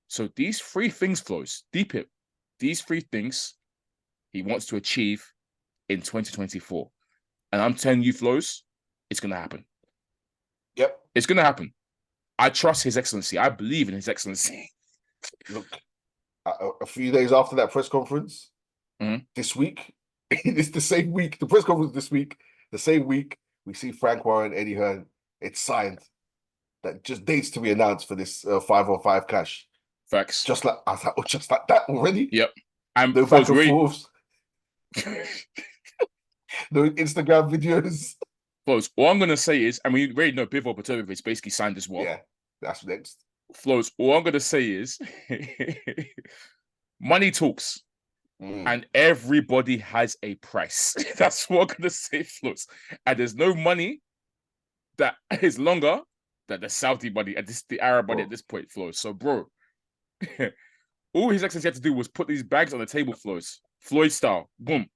So these three things, Flowz, deep it. These three things he wants to achieve in 2024. And I'm telling you, Flowz, it's going to happen. Yep. It's going to happen. I trust His Excellency. I believe in His Excellency. Look, a few days after that press conference, this week, it's the same week, the press conference this week, the same week, we see Frank Warren, Eddie Hearn, it's signed. That just dates to be announced for this 5-on-5 clash. Facts. Just like that already? Yep. And no back and forths. No Instagram videos. Flowz, all I'm going to say is, and we already know Bivol Beterbiev is basically signed as well. Yeah, that's next. Flowz, all I'm going to say is, money talks. And everybody has a price. That's what I'm going to say, Flowz. And there's no money that is longer than the Saudi money and the Arab money at this point, Flowz. So, bro, all His Excellency had to do was put these bags on the table, Flowz. Floyd style. Boom.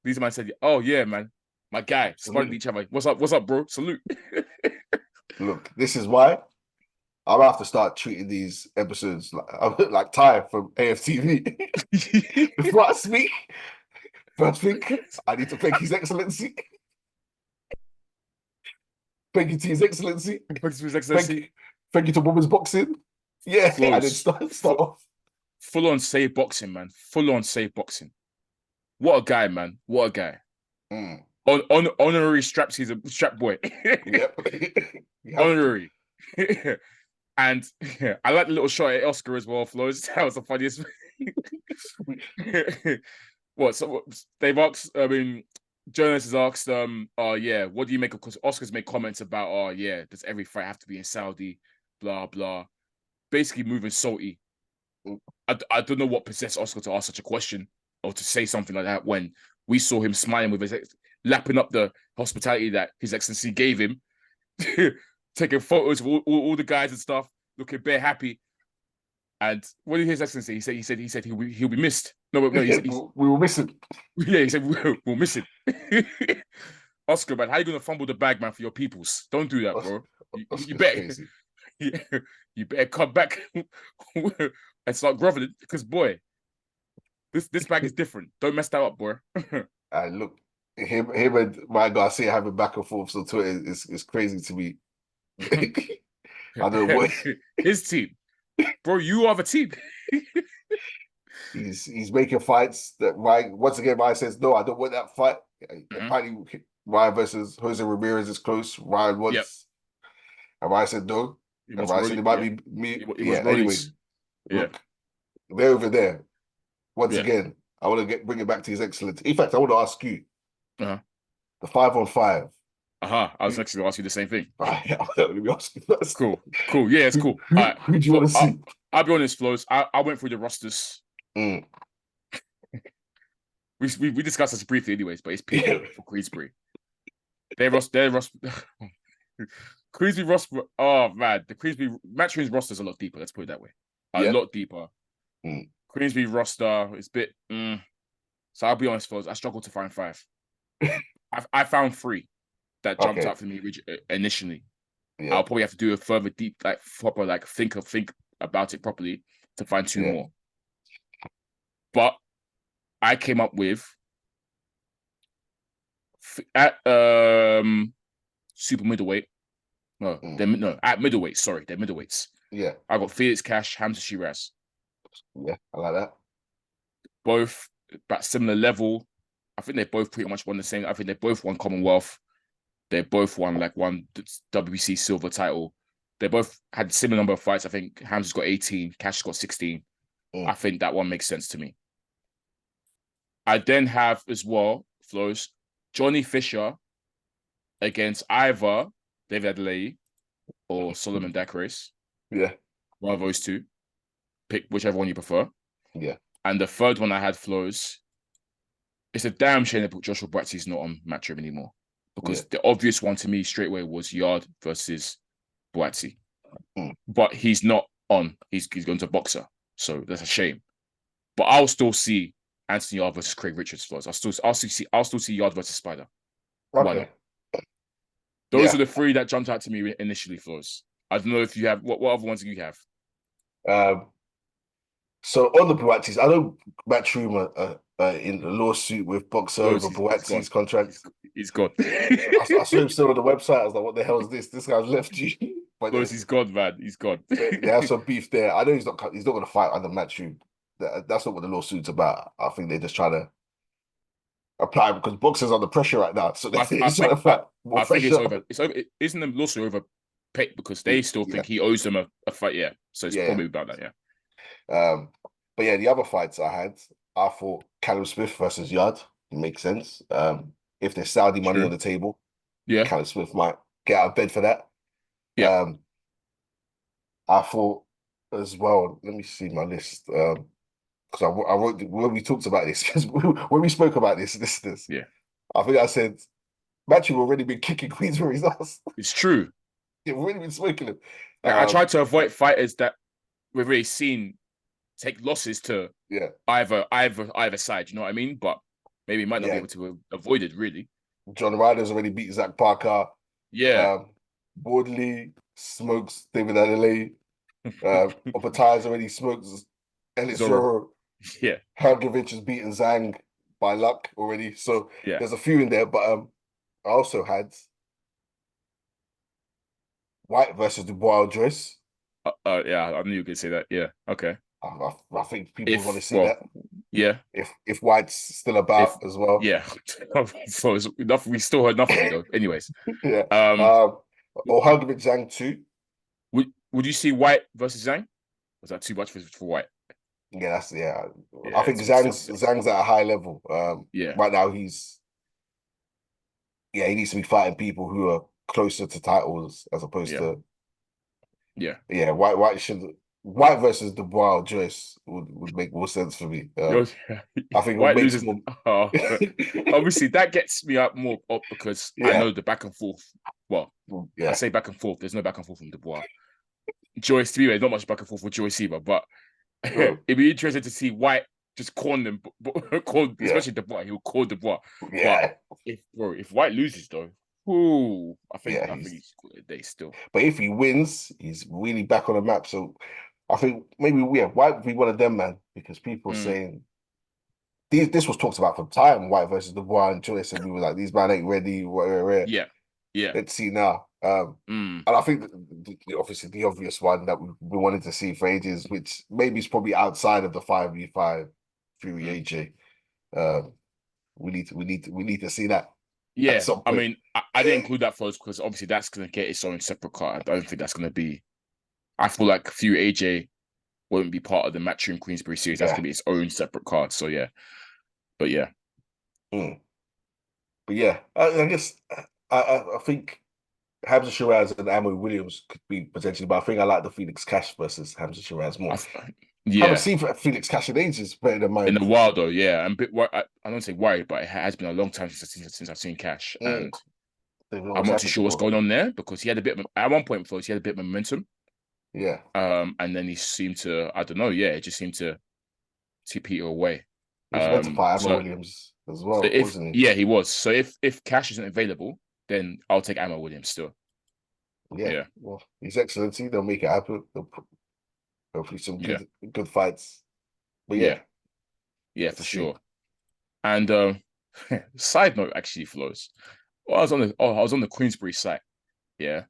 These men said, oh, yeah, man. My guy. Spotted each other. What's up, bro? Salute. Look, this is why I'm gonna have to start treating these episodes like Ty from AFTV. Before I speak, first thing, I need to thank His Excellency. Thank you to His Excellency. Thank you to His Excellency. Thank you to women's boxing. Yeah, Flowz. and then start off. Full on safe boxing, man. Full on safe boxing. What a guy, man. What a guy. Honorary straps. He's a strap boy. Yep. Honorary. And I like the little shot at Oscar as well, Flowz. That was the funniest. They've asked, Jonas has asked, what do you make of, because Oscar's made comments about, does every fight have to be in Saudi? Blah, blah. Basically moving salty. I don't know what possessed Oscar to ask such a question or to say something like that when we saw him smiling with his lapping up the hospitality that His Excellency gave him, taking photos of all the guys and stuff, looking bare happy. And what did His Excellency? He said he'll be missed. No, we will miss him. Yeah, he said we'll miss him. Oscar, man, how you gonna fumble the bag, man, for your peoples? Don't do that, bro. You better. You better come back and start groveling, because boy, this bag is different. Don't mess that up, boy. And look, him and Ryan Garcia having back and forths on Twitter is crazy to me. I don't know what his team, bro. You are the team. He's making fights that Ryan, once again, Ryan says no, I don't want that fight. Apparently, Ryan versus Jose Ramirez is close. Ryan wants, and Ryan said no. And Ryan said it might be me. Anyway, look, they're over there. Once again, I want to bring it back to His Excellency. In fact, I want to ask you, the 5-on-5. I was actually going to ask you the same thing. Let me ask you first. Cool. Yeah, it's cool. Who do you want to see? I'll be honest, Flowz. I went through the rosters. We discussed this briefly, anyways. But it's people for Queensbury. Their roster. Queensbury roster. Oh man, the Queensbury Matchroom's roster is a lot deeper. Let's put it that way. A lot deeper. Queensbury roster is a bit. So I'll be honest, Flowz. I struggled to find 5. I found 3 that jumped out for me initially. I'll probably have to do a further deep, proper, think about it properly to find 2 more. But I came up with at super middleweight. At middleweight. Sorry, they're middleweights. Yeah, I got Felix Cash, Hamza Shiraz. Yeah, I like that. Both about similar level. I think they both pretty much won the same. I think they both won Commonwealth. They both won one WBC silver title. They both had a similar number of fights. I think Hamza's got 18, Cash's got 16. I think that one makes sense to me. I then have as well, Flowz, Johnny Fisher against either David Adelaide or Solomon Dakaris. Yeah. One of those two. Pick whichever one you prefer. Yeah. And the third one I had Flowz. It's a damn shame that Joshua Buatsy's not on Matchroom anymore. Because the obvious one to me straight away was Yard versus Buatsy. But he's not on. He's going to boxer. So that's a shame. But I'll still see Anthony Yard versus Craig Richards Flowz. I'll still see Yard versus Spider. Okay. Those are the three that jumped out to me initially, Flowz. I don't know if you have what other ones do you have? So on the Buatsy's, I know Matchroom in a lawsuit with Boxer over Buatsy's contract. He's gone. I saw him still on the website. I was like, what the hell is this? This guy's left you. But he's gone, man. He's gone. They have some beef there. I know he's not going to fight under Matchroom. That's not what the lawsuit's about. I think they're just trying to apply because Boxer's under pressure right now. So I think it's over. It's over. Isn't the lawsuit over pick because they still think he owes them a fight? Yeah. So it's probably about that. Yeah. But yeah, the other fights I thought Callum Smith versus Yard makes sense. If there's Saudi money on the table, Callum Smith might get out of bed for that. Yeah. I thought as well. Let me see my list. Because I wrote when we talked about this, when we spoke about this. Yeah. I think I said Matthew already been kicking Queensbury's ass. It's true. Yeah, we've already been smoking him. I tried to avoid fighters that we've really seen take losses to either side. You know what I mean? But maybe might not be able to avoid it. Really. John Ryder's already beat Zach Parker. Yeah. Wardley smokes David Adelaide. Opatai's already smoked Ellis Zorro. Yeah. Hrgovic has beaten Zhang by luck already. So there's a few in there. But I also had White versus Dubois Joyce. Yeah, I knew you were going to say that. Yeah. Okay. I think people want to see that. Yeah. If White's still about as well. Yeah. We still heard nothing though. Anyways. Yeah. Or Hrgovic Zhang too. Would you see White versus Zhang? Was that too much for White? Yeah, I think Zhang's at a high level. Right now he needs to be fighting people who are closer to titles as opposed to White versus Dubois or Joyce would make more sense for me. I think White loses. Obviously, that gets me up because I know the back and forth. Well, I say back and forth. There's no back and forth from Dubois. Joyce, to be not much back and forth with Joyce either. But it'd be interesting to see White just corner them, especially Dubois. He'll call Dubois. Yeah. But if White loses though. I think he's got a day still. But if he wins, he's really back on the map. So I think maybe White would be one of them, man, because people saying this was talked about for time, White versus Dubois and Joyce, and we were like, these men ain't ready. Yeah. Let's see now. And I think obviously the obvious one that we wanted to see for ages, which maybe is probably outside of the 5v5 Fury AJ. We need to see that. Yeah, I mean, I didn't include that first because obviously that's going to get its own separate card. I don't think that's going to be. I feel like Fury AJ won't be part of the Matchroom Queensbury series. That's going to be its own separate card. So yeah, but yeah, but yeah, I guess I think Hamza Shiraz and Ammo Williams could be potentially, but I think I like the Felix Cash versus Hamza Shiraz more. I haven't seen Felix Cash in ages better than mine. In a while though, yeah. I'm a bit I don't say worried, but it has been a long time since I've seen Cash. And I'm not too sure what's going on there because he had a bit of, at one point he had a bit of momentum. Yeah. And then he seemed to, I don't know, it just seemed to peter away. He was meant to fight Ammo Williams as well, wasn't he? Yeah, he was. So if Cash isn't available, then I'll take Ammo Williams still. Yeah. Well, His Excellency, they'll make it happen. Hopefully some good fights. But yeah, for sure. And side note, actually, Flowz. Well, I was on the Queensbury site. Yeah.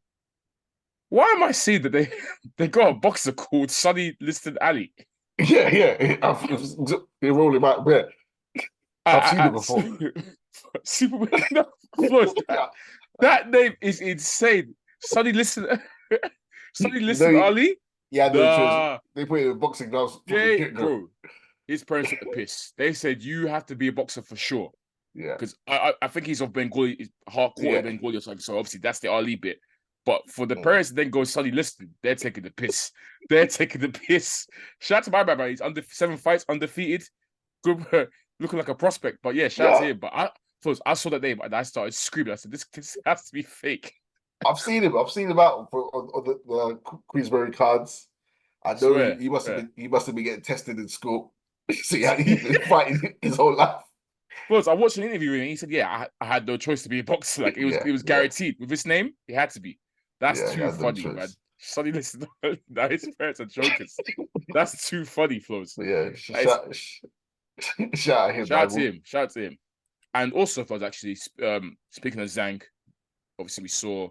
Why am I seeing that they got a boxer called Sonny Liston Ali? Yeah. They're rolling out there. I've seen it before. That name is insane. Sonny Liston Ali. Yeah, they put it in boxing gloves. Bro, his parents took the piss. They said you have to be a boxer for sure. Yeah, because I think he's of Bengali, hardcore Bengali or something. So obviously that's the Ali bit. But for the parents to then go study listing, they're taking the piss. They're taking the piss. Shout out to my man. He's under 7 fights, undefeated. Good, looking like a prospect. But yeah, shout out to him. But I saw that name and I started screaming. I said, this has to be fake. I've seen him. I've seen him out on the Queensberry cards. I know he must have been getting tested in school. So yeah, he's been fighting his whole life. Plus, I watched an interview with him and he said, yeah, I had no choice to be a boxer. Like it was guaranteed. With his name, it had to be. That's too funny, man. Sonny, listen, now his parents are jokers. That's too funny, Flowz. Yeah, shout out to him. Shout out to him. And also, Flowz, actually, speaking of Zhang, obviously we saw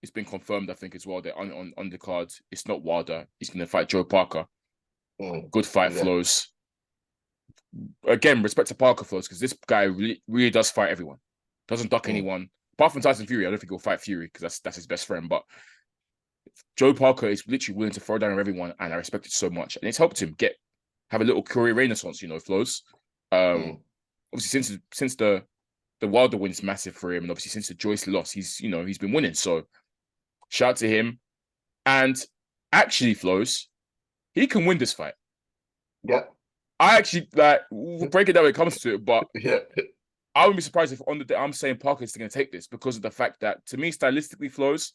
it's been confirmed, I think, as well, that on the card, it's not Wilder. He's going to fight Joe Parker. Good fight, Flowz. Again, respect to Parker, Flowz, because this guy really does fight everyone. Doesn't duck anyone. Apart from Tyson Fury, I don't think he'll fight Fury because that's his best friend. But Joe Parker is literally willing to throw down on everyone, and I respect it so much. And it's helped him have a little career renaissance, Flowz. Obviously, since the Wilder win is massive for him, and obviously since the Joyce loss, he's been winning. So shout out to him. And actually, Flowz, he can win this fight. Yeah. I actually we'll break it down when it comes to it, but I wouldn't be surprised if on the day I'm saying Parker is going to take this because of the fact that, to me, stylistically, Flowz,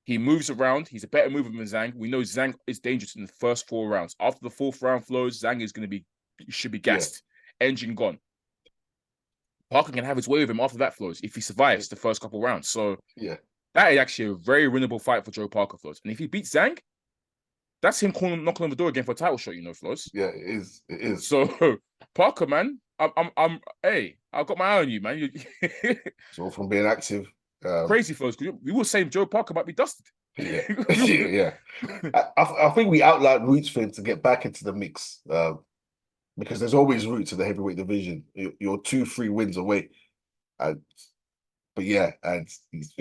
he moves around. He's a better mover than Zhang. We know Zhang is dangerous in the first 4 rounds. After the 4th round, Flowz, Zhang is should be gassed, engine gone. Parker can have his way with him after that, Flowz, if he survives the first couple rounds. So that is actually a very winnable fight for Joe Parker, Flowz. And if he beats Zhang, that's him knocking on the door again for a title shot, Flowz. Yeah, it is. So Parker, man, I've got my eye on you, man. It's all from being active. Crazy, Flowz. We were saying Joe Parker might be dusted. Yeah. I think we outlined routes for him to get back into the mix because there's always routes in the heavyweight division. You're 2-3 wins away. And he's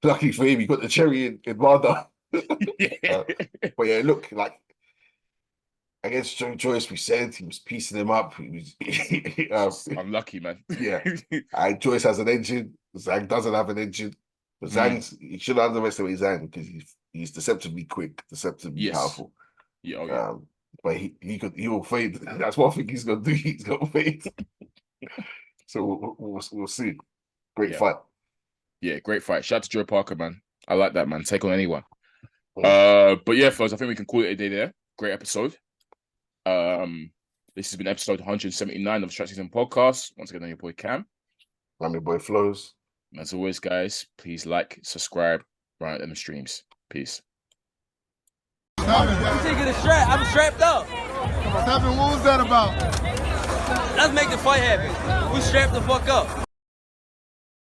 lucky for him, he got the cherry in Wilder. But yeah, look, like against Joe Joyce, we said he was piecing him up. He was unlucky, man. And Joyce has an engine. Zhang doesn't have an engine. But he shouldn't underestimate Zhang because he's deceptively quick, deceptively powerful. But he will fade. That's one thing he's gonna do. He's gonna fade. So we'll see. Great fight. Yeah, great fight. Shout out to Joe Parker, man. I like that, man. Take on anyone. But yeah, Flowz, I think we can call it a day there. Great episode. This has been episode 179 of SZN Podcast. Once again, I'm your boy Kam. I'm your boy Flowz. As always, guys, please like, subscribe, run out them streams. Peace. I'm taking a strap. I'm strapped up. What was that about? Let's make the fight happen. We strapped the fuck up.